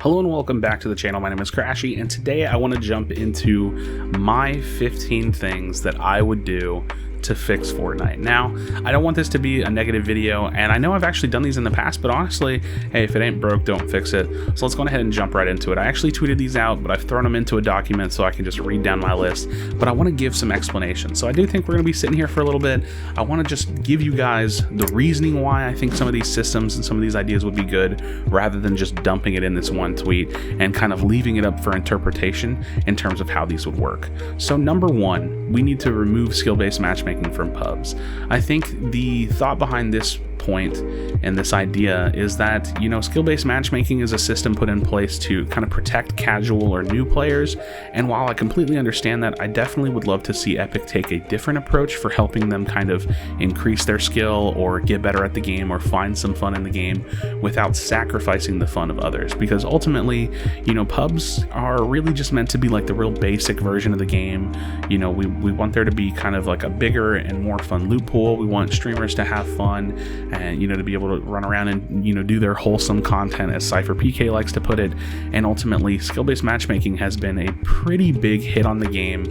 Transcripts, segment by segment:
Hello and welcome back to the channel. My name is Krashy, and today I want to jump into my 15 things that I would do to fix Fortnite. Now, I don't want this to be a negative video, and I know I've actually done these in the past, but honestly, hey, if it ain't broke, don't fix it. So let's go ahead and jump right into it. I actually tweeted these out, but I've thrown them into a document so I can just read down my list, but I want to give some explanation. So I do think we're going to be sitting here for a little bit. I want to just give you guys the reasoning why I think some of these systems and some of these ideas would be good, rather than just dumping it in this one tweet and kind of leaving it up for interpretation in terms of how these would work. So number one, we need to remove skill-based matchmaking from pubs. I think the thought behind this point and this idea is that, you know, skill-based matchmaking is a system put in place to kind of protect casual or new players, and while I completely understand that, I definitely would love to see Epic take a different approach for helping them kind of increase their skill or get better at the game or find some fun in the game without sacrificing the fun of others, because ultimately, you know, pubs are really just meant to be like the real basic version of the game. You know, we want there to be kind of like a bigger and more fun loot pool. We want streamers to have fun and, you know, to be able to run around and, you know, do their wholesome content, as Cypher PK likes to put it. And ultimately, skill-based matchmaking has been a pretty big hit on the game,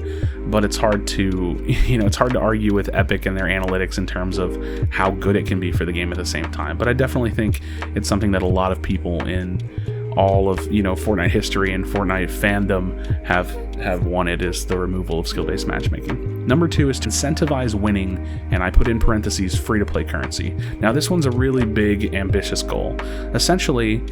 but it's hard to, you know, it's hard to argue with Epic and their analytics in terms of how good it can be for the game at the same time. But I definitely think it's something that a lot of people in all of, you know, Fortnite history and Fortnite fandom have wanted, is the removal of skill-based matchmaking. Number two is to incentivize winning, and I put in parentheses free-to-play currency. Now this one's a really big, ambitious goal. Essentially,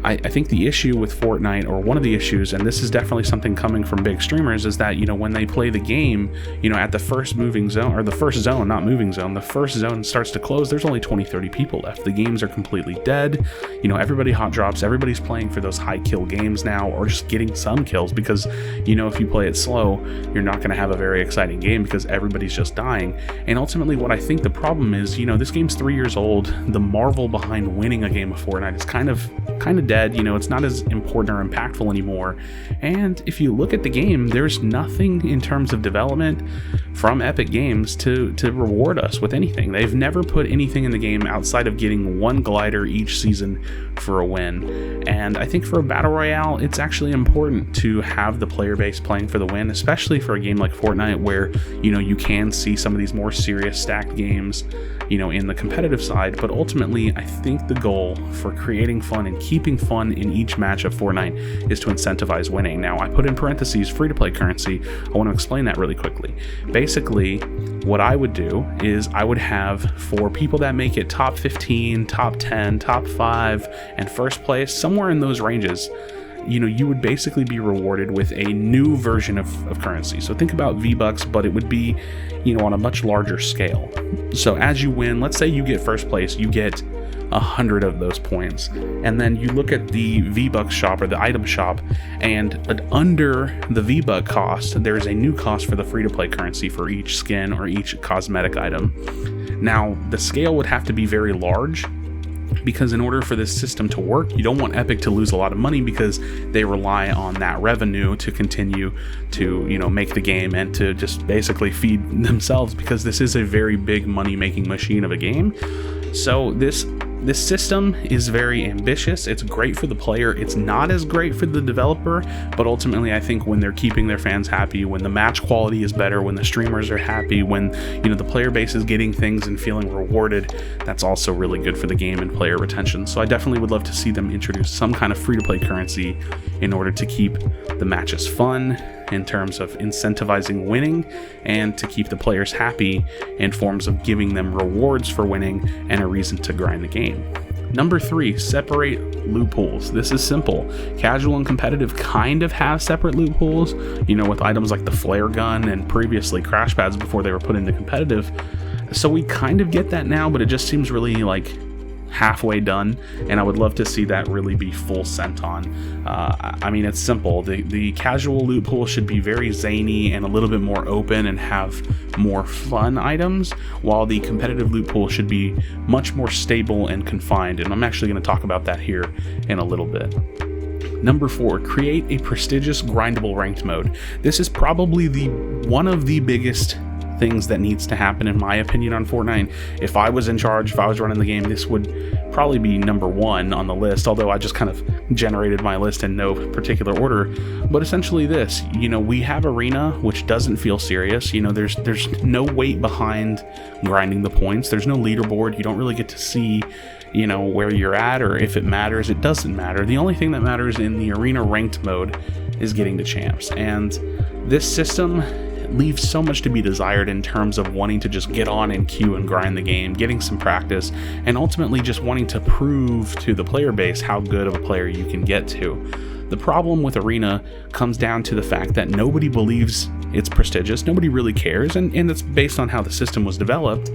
I think the issue with Fortnite, or one of the issues, and this is definitely something coming from big streamers, is that, you know, when they play the game, you know, at the first moving zone, or the first zone, not moving zone, the first zone starts to close, there's only 20-30 people left. The games are completely dead. You know, everybody hot drops, everybody's playing for those high kill games now, or just getting some kills, because, you know, if you play it slow, you're not going to have a very exciting game because everybody's just dying. And ultimately, what I think the problem is, you know, this game's 3 years old. The marvel behind winning a game of Fortnite is kind of dead. You know, it's not as important or impactful anymore. And if you look at the game, there's nothing in terms of development from Epic Games to reward us with anything. They've never put anything in the game outside of getting one glider each season for a win. And I think for a battle royale, it's actually important to have the player base playing for the win, especially for a game like Fortnite, where, you know, you can see some of these more serious stacked games, you know, in the competitive side. But ultimately, I think the goal for creating fun and keeping fun in each match of Fortnite is to incentivize winning. Now, I put in parentheses free-to-play currency. I want to explain that really quickly. Basically, what I would do is I would have, for people that make it top 15, top 10, top 5, and first place, somewhere in those ranges, you know, you would basically be rewarded with a new version of currency. So think about V-Bucks, but it would be, you know, on a much larger scale. So as you win, let's say you get first place, you get 100 of those points, and then you look at the V-Bucks shop or the item shop, and under the V-Buck cost, there's a new cost for the free-to-play currency for each skin or each cosmetic item. Now, the scale would have to be very large, because in order for this system to work, you don't want Epic to lose a lot of money, because they rely on that revenue to continue to, you know, make the game and to just basically feed themselves, because this is a very big money-making machine of a game. So this system is very ambitious. It's great for the player. It's not as great for the developer, but ultimately I think when they're keeping their fans happy, when the match quality is better, when the streamers are happy, when, you know, the player base is getting things and feeling rewarded, that's also really good for the game and player retention. So I definitely would love to see them introduce some kind of free-to-play currency in order to keep the matches fun, in terms of incentivizing winning, and to keep the players happy in forms of giving them rewards for winning and a reason to grind the game. Number three, separate loot pools. This is simple. Casual and competitive kind of have separate loot pools, you know, with items like the flare gun and previously crash pads before they were put into competitive. So we kind of get that now, but it just seems really like halfway done, and I would love to see that really be full sent on. I mean, it's simple. The casual loot pool should be very zany and a little bit more open and have more fun items, while the competitive loot pool should be much more stable and confined, and I'm actually going to talk about that here in a little bit. Number 4, create a prestigious grindable ranked mode. This is probably one of the biggest things that needs to happen, in my opinion, on Fortnite. If I was in charge, if I was running the game, this would probably be number 1 on the list, although I just kind of generated my list in no particular order. But essentially this, we have Arena, which doesn't feel serious. There's no weight behind grinding the points. There's no leaderboard. You don't really get to see where you're at, or if it matters. It doesn't matter. The only thing that matters in the Arena ranked mode is getting to champs, and this system leaves so much to be desired in terms of wanting to just get on and queue and grind the game, getting some practice, and ultimately just wanting to prove to the player base how good of a player you can get to. The problem with Arena comes down to the fact that nobody believes it's prestigious, nobody really cares, and it's based on how the system was developed.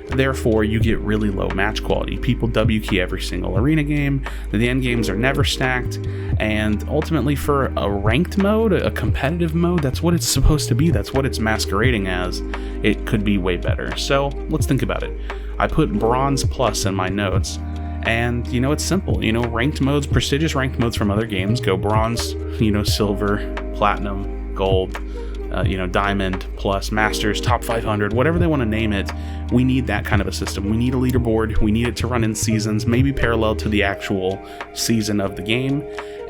Therefore, you get really low match quality. People W key every single Arena game, the end games are never stacked, and ultimately for a ranked mode, a competitive mode, that's what it's supposed to be, that's what it's masquerading as. It could be way better. So let's think about it. I put Bronze Plus in my notes, and it's simple. Ranked modes, prestigious ranked modes from other games go Bronze, Silver, Platinum, Gold, Diamond, Plus, Masters, Top 500, whatever they want to name it. We need that kind of a system. We need a leaderboard. We need it to run in seasons, maybe parallel to the actual season of the game.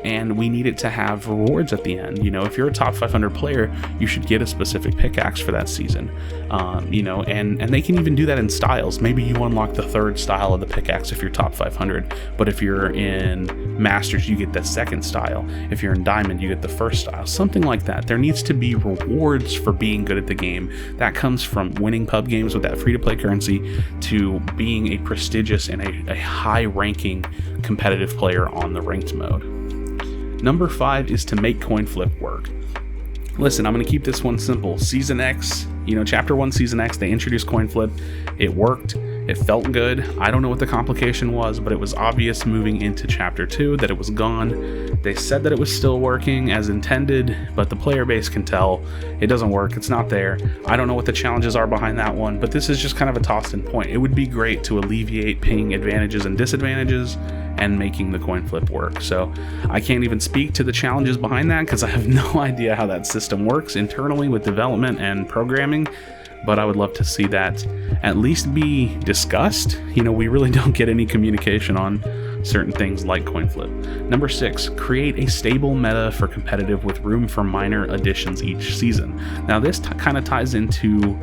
And we need it to have rewards at the end. If you're a top 500 player, you should get a specific pickaxe for that season. And they can even do that in styles. Maybe you unlock the 3rd style of the pickaxe if you're top 500, but if you're in Masters, you get the 2nd style. If you're in Diamond, you get the 1st style. Something like that. There needs to be rewards for being good at the game. That comes from winning pub games with that free-to-play currency to being a prestigious and a high-ranking competitive player on the ranked mode. Number 5 is to make Coinflip work. Listen, I'm going to keep this one simple. Season X, Chapter 1, Season X, they introduced Coinflip. It worked. It felt good. I don't know what the complication was, but it was obvious moving into Chapter 2 that it was gone. They said that it was still working as intended, but the player base can tell it doesn't work. It's not there. I don't know what the challenges are behind that one, but this is just kind of a tossed-in point. It would be great to alleviate ping advantages and disadvantages and making the Coinflip work. So I can't even speak to the challenges behind that because I have no idea how that system works internally with development and programming, but I would love to see that at least be discussed. We really don't get any communication on certain things like Coinflip. Number 6, create a stable meta for competitive with room for minor additions each season. Now this kind of ties into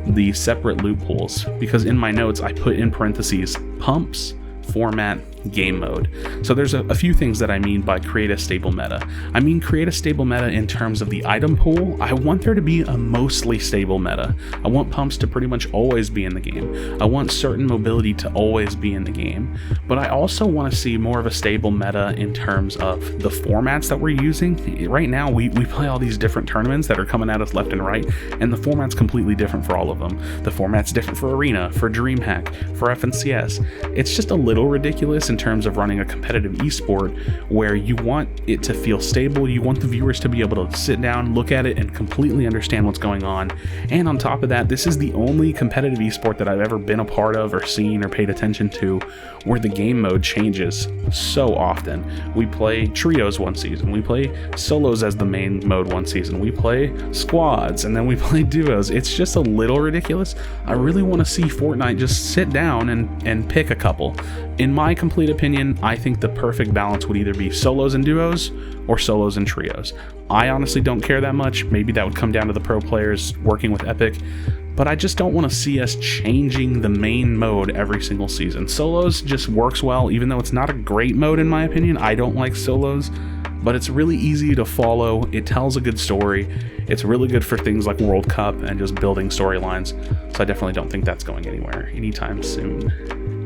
the separate loot pools, because in my notes I put in parentheses pumps, format, game mode. So there's a few things that I mean by create a stable meta. I mean create a stable meta in terms of the item pool. I want there to be a mostly stable meta. I want pumps to pretty much always be in the game. I want certain mobility to always be in the game. But I also want to see more of a stable meta in terms of the formats that we're using. Right now we play all these different tournaments that are coming at us left and right, and the format's completely different for all of them. The format's different for Arena, for DreamHack, for FNCS. It's just a little ridiculous in terms of running a competitive esport where you want it to feel stable. You want the viewers to be able to sit down, look at it, and completely understand what's going on. And on top of that, this is the only competitive esport that I've ever been a part of or seen or paid attention to where the game mode changes so often. We play trios one season, we play solos as the main mode one season, we play squads, and then we play duos. It's just a little ridiculous. I really want to see Fortnite just sit down and pick a couple. In my complete opinion, I think the perfect balance would either be solos and duos or solos and trios. I honestly don't care that much. Maybe that would come down to the pro players working with Epic, but I just don't want to see us changing the main mode every single season. Solos just works well, even though it's not a great mode in my opinion. I don't like solos, but it's really easy to follow. It tells a good story. It's really good for things like World Cup and just building storylines. So I definitely don't think that's going anywhere anytime soon.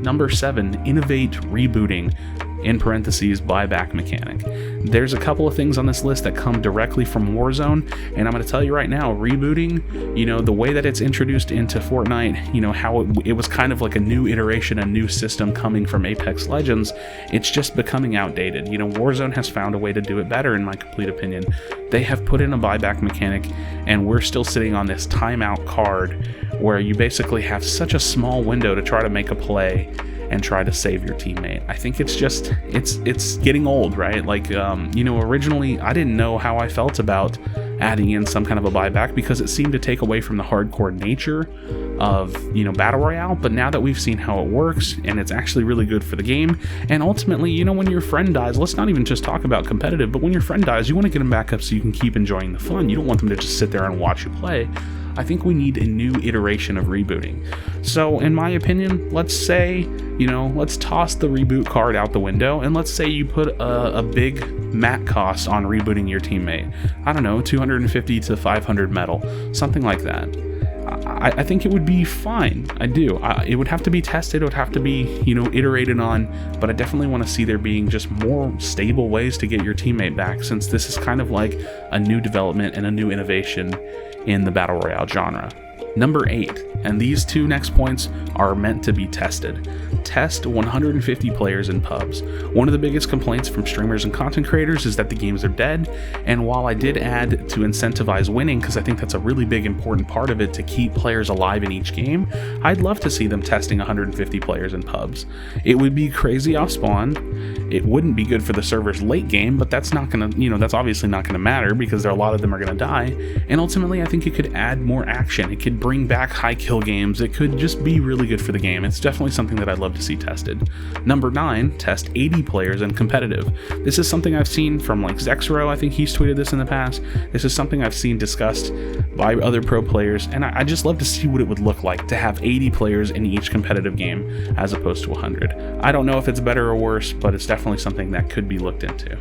Number 7, Innovate Rebooting, in parentheses, buyback mechanic. There's a couple of things on this list that come directly from Warzone, and I'm going to tell you right now, rebooting, the way that it's introduced into Fortnite, how it was kind of like a new iteration, a new system coming from Apex Legends, it's just becoming outdated. Warzone has found a way to do it better, in my complete opinion. They have put in a buyback mechanic, and we're still sitting on this timeout card where you basically have such a small window to try to make a play, and try to save your teammate. I think it's just, it's getting old, right? Like, originally I didn't know how I felt about adding in some kind of a buyback because it seemed to take away from the hardcore nature of, Battle Royale. But now that we've seen how it works and it's actually really good for the game, and ultimately, when your friend dies, let's not even just talk about competitive, but when your friend dies, you want to get them back up so you can keep enjoying the fun. You don't want them to just sit there and watch you play. I think we need a new iteration of rebooting. So in my opinion, let's say, let's toss the reboot card out the window, and let's say you put a big mat cost on rebooting your teammate. I don't know, 250 to 500 metal, something like that. I think it would be fine. I do. It would have to be tested. It would have to be, iterated on. But I definitely want to see there being just more stable ways to get your teammate back, since this is kind of like a new development and a new innovation in the Battle Royale genre. Number 8, and these two next points are meant to be tested. Test 150 players in pubs. One of the biggest complaints from streamers and content creators is that the games are dead, and while I did add to incentivize winning, because I think that's a really big important part of it to keep players alive in each game, I'd love to see them testing 150 players in pubs. It would be crazy off spawn. It wouldn't be good for the server's late game, but that's not gonna, that's obviously not gonna matter because a lot of them are gonna die, and ultimately I think it could add more action. It could bring back high kill games. It could just be really good for the game. It's definitely something that I'd love to see tested. Number 9, test 80 players in competitive. This is something I've seen from like Zexro. I think he's tweeted this in the past. This is something I've seen discussed by other pro players, and I just love to see what it would look like to have 80 players in each competitive game as opposed to 100. I don't know if it's better or worse, but it's definitely something that could be looked into.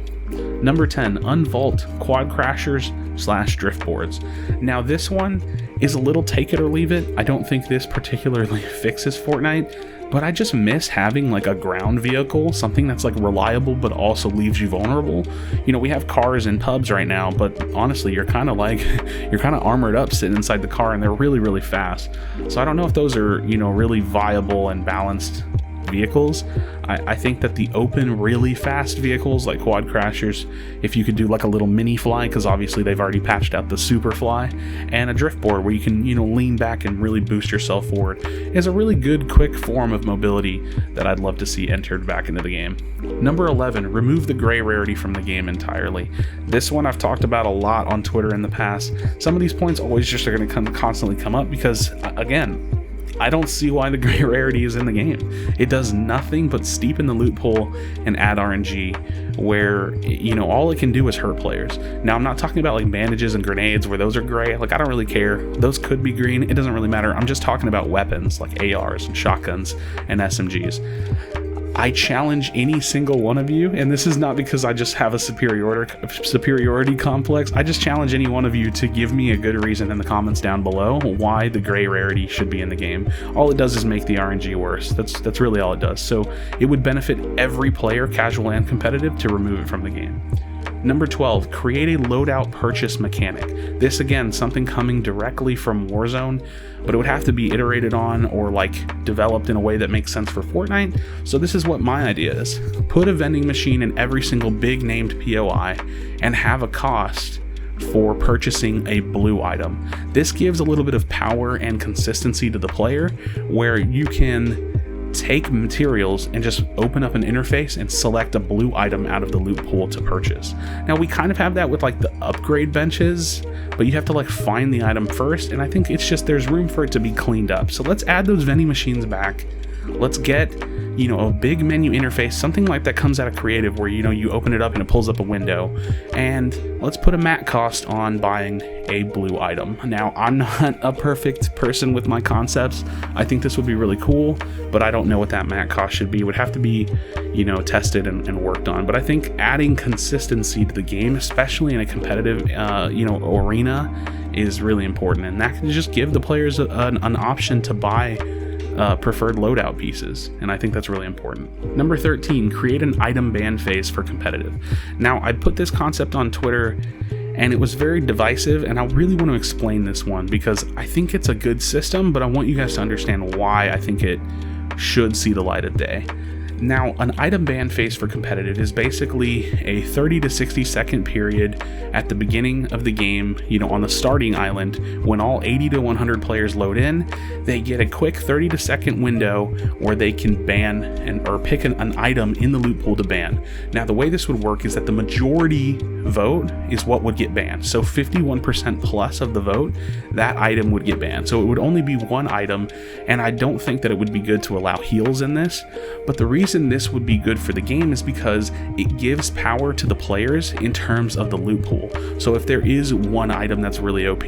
Number 10, Unvault Quadcrashers / Driftboards. Now this one is a little take it or leave it. I don't think this particularly fixes Fortnite, but I just miss having like a ground vehicle, something that's like reliable but also leaves you vulnerable. We have cars in pubs right now, but honestly, you're kind of armored up sitting inside the car, and they're really, really fast. So I don't know if those are, really viable and balanced vehicles. I think that the open, really fast vehicles like Quadcrashers, if you could do like a little mini fly, because obviously they've already patched out the super fly, and a driftboard where you can, lean back and really boost yourself forward, is a really good, quick form of mobility that I'd love to see entered back into the game. Number 11, remove the gray rarity from the game entirely. This one I've talked about a lot on Twitter in the past. Some of these points always just are going to constantly come up because, again, I don't see why the gray rarity is in the game. It does nothing but steepen the loot pool and add RNG, where, all it can do is hurt players. Now, I'm not talking about like bandages and grenades where those are gray. Like, I don't really care. Those could be green. It doesn't really matter. I'm just talking about weapons like ARs and shotguns and SMGs. I challenge any single one of you, and this is not because I just have a superiority complex. I just challenge any one of you to give me a good reason in the comments down below why the gray rarity should be in the game. All it does is make the RNG worse. That's really all it does. So it would benefit every player, casual and competitive, to remove it from the game. Number 12, create a loadout purchase mechanic. This, again, something coming directly from Warzone, but it would have to be iterated on or like developed in a way that makes sense for Fortnite. So this is what my idea is. Put a vending machine in every single big named POI and have a cost for purchasing a blue item. This gives a little bit of power and consistency to the player, where you can take materials and just open up an interface and select a blue item out of the loot pool to purchase. Now, we kind of have that with like the upgrade benches, but you have to like find the item first, and I think it's just there's room for it to be cleaned up. So let's add those vending machines back. Let's get, a big menu interface, something like that comes out of creative where, you open it up and it pulls up a window, and let's put a mat cost on buying a blue item. Now, I'm not a perfect person with my concepts. I think this would be really cool, but I don't know what that mat cost should be. It would have to be, tested and worked on. But I think adding consistency to the game, especially in a competitive, arena, is really important, and that can just give the players an option to buy preferred loadout pieces, and I think that's really important. Number 13, create an item ban phase for competitive. Now, I put this concept on Twitter, and it was very divisive, and I really want to explain this one because I think it's a good system, but I want you guys to understand why I think it should see the light of day. Now, an item ban phase for competitive is basically a 30 to 60 second period at the beginning of the game, on the starting island. When all 80 to 100 players load in, they get a quick 30 to second window where they can ban or pick an item in the loot pool to ban. Now, the way this would work is that the majority vote is what would get banned. So 51% plus of the vote, that item would get banned. So it would only be one item, and I don't think that it would be good to allow heals in this. But the reason this would be good for the game is because it gives power to the players in terms of the loot pool. So if there is one item that's really OP,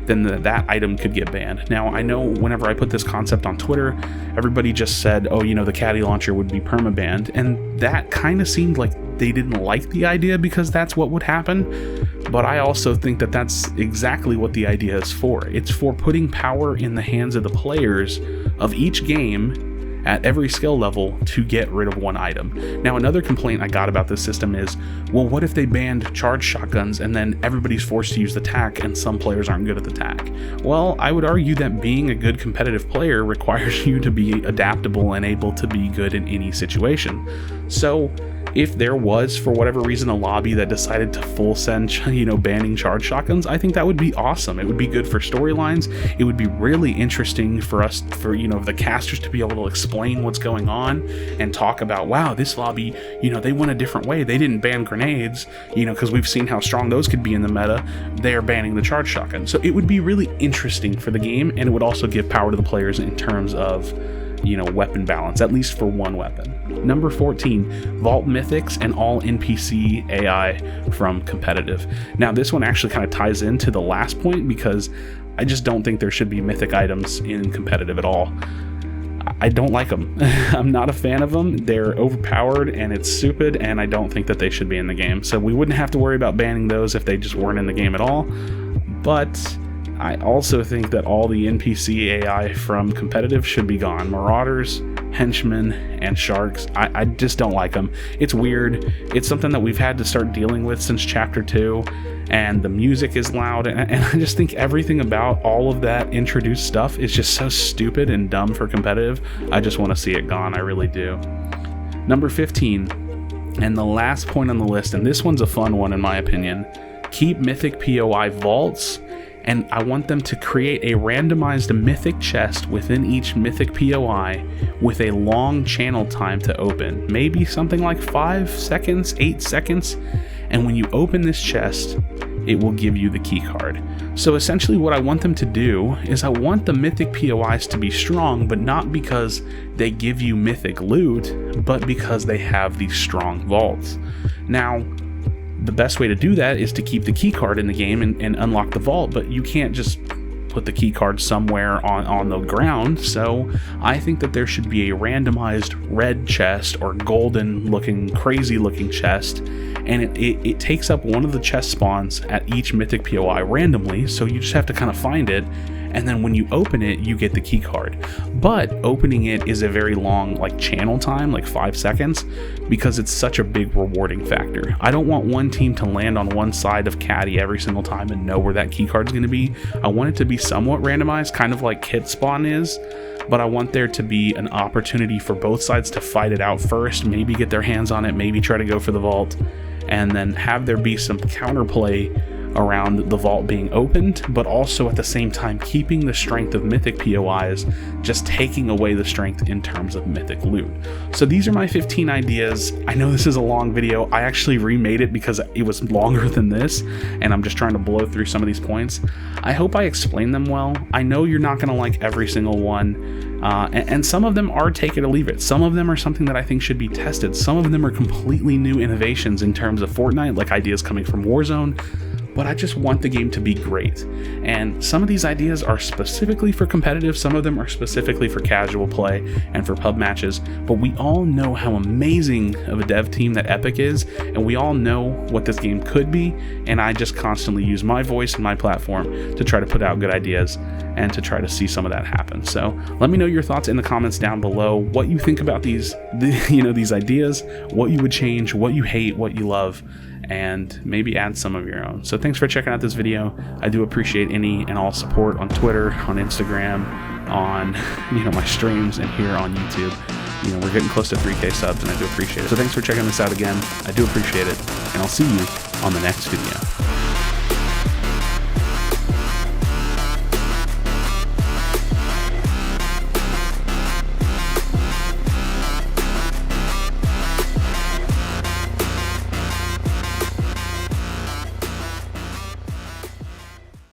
then that item could get banned. Now, I know whenever I put this concept on Twitter, everybody just said, oh, the caddy launcher would be permabanned, and that kind of seemed like they didn't like the idea because that's what would happen. But I also think that that's exactly what the idea is for. It's for putting power in the hands of the players of each game at every skill level to get rid of one item. Now, another complaint I got about this system is, well, what if they banned charge shotguns and then everybody's forced to use the tac and some players aren't good at the tac? Well, I would argue that being a good competitive player requires you to be adaptable and able to be good in any situation. So if there was, for whatever reason, a lobby that decided to full send, banning charge shotguns, I think that would be awesome. It would be good for storylines. It would be really interesting for us, the casters to be able to explain what's going on and talk about, wow, this lobby, they went a different way. They didn't ban grenades, because we've seen how strong those could be in the meta. They're banning the charge shotgun. So it would be really interesting for the game, and it would also give power to the players in terms of weapon balance, at least for one weapon. Number 14, Vault Mythics and all NPC AI from competitive. Now, this one actually kind of ties into the last point because I just don't think there should be mythic items in competitive at all. I don't like them. I'm not a fan of them. They're overpowered and it's stupid, and I don't think that they should be in the game. So we wouldn't have to worry about banning those if they just weren't in the game at all. But I also think that all the NPC AI from competitive should be gone. Marauders, henchmen, and sharks. I just don't like them. It's weird. It's something that we've had to start dealing with since Chapter 2, and the music is loud, and I just think everything about all of that introduced stuff is just so stupid and dumb for competitive. I just want to see it gone. I really do. Number 15, and the last point on the list, and this one's a fun one in my opinion. Keep Mythic POI vaults, and I want them to create a randomized mythic chest within each mythic POI with a long channel time to open. Maybe something like 5 seconds, 8 seconds. And when you open this chest, it will give you the key card. So essentially what I want them to do is I want the mythic POIs to be strong, but not because they give you mythic loot, but because they have these strong vaults. Now, the best way to do that is to keep the key card in the game and unlock the vault, but you can't just put the key card somewhere on the ground. So I think that there should be a randomized red chest or golden looking, crazy looking chest, and it takes up one of the chest spawns at each mythic POI randomly, so you just have to kind of find it, and then when you open it, you get the key card. But opening it is a very long channel time, 5 seconds, because it's such a big rewarding factor. I don't want one team to land on one side of Caddy every single time and know where that key card's going to be. I want it to be somewhat randomized, kind of like Kit Spawn is, but I want there to be an opportunity for both sides to fight it out first, maybe get their hands on it, maybe try to go for the vault, and then have there be some counterplay around the vault being opened, but also at the same time keeping the strength of mythic POIs, just taking away the strength in terms of mythic loot. So these are my 15 ideas. I know this is a long video. I actually remade it because it was longer than this, and I'm just trying to blow through some of these points. I hope I explained them well. I know you're not going to like every single one, and some of them are take it or leave it. Some of them are something that I think should be tested. Some of them are completely new innovations in terms of Fortnite, like ideas coming from Warzone. But I just want the game to be great. And some of these ideas are specifically for competitive, some of them are specifically for casual play and for pub matches, but we all know how amazing of a dev team that Epic is, and we all know what this game could be, and I just constantly use my voice and my platform to try to put out good ideas and to try to see some of that happen. So let me know your thoughts in the comments down below, what you think about these ideas, what you would change, what you hate, what you love, and maybe add some of your own. So thanks for checking out this video. I do appreciate any and all support on Twitter, on Instagram, on my streams, and here on YouTube. we're getting close to 3K subs, and I do appreciate it. So thanks for checking this out again. I do appreciate it, and I'll see you on the next video.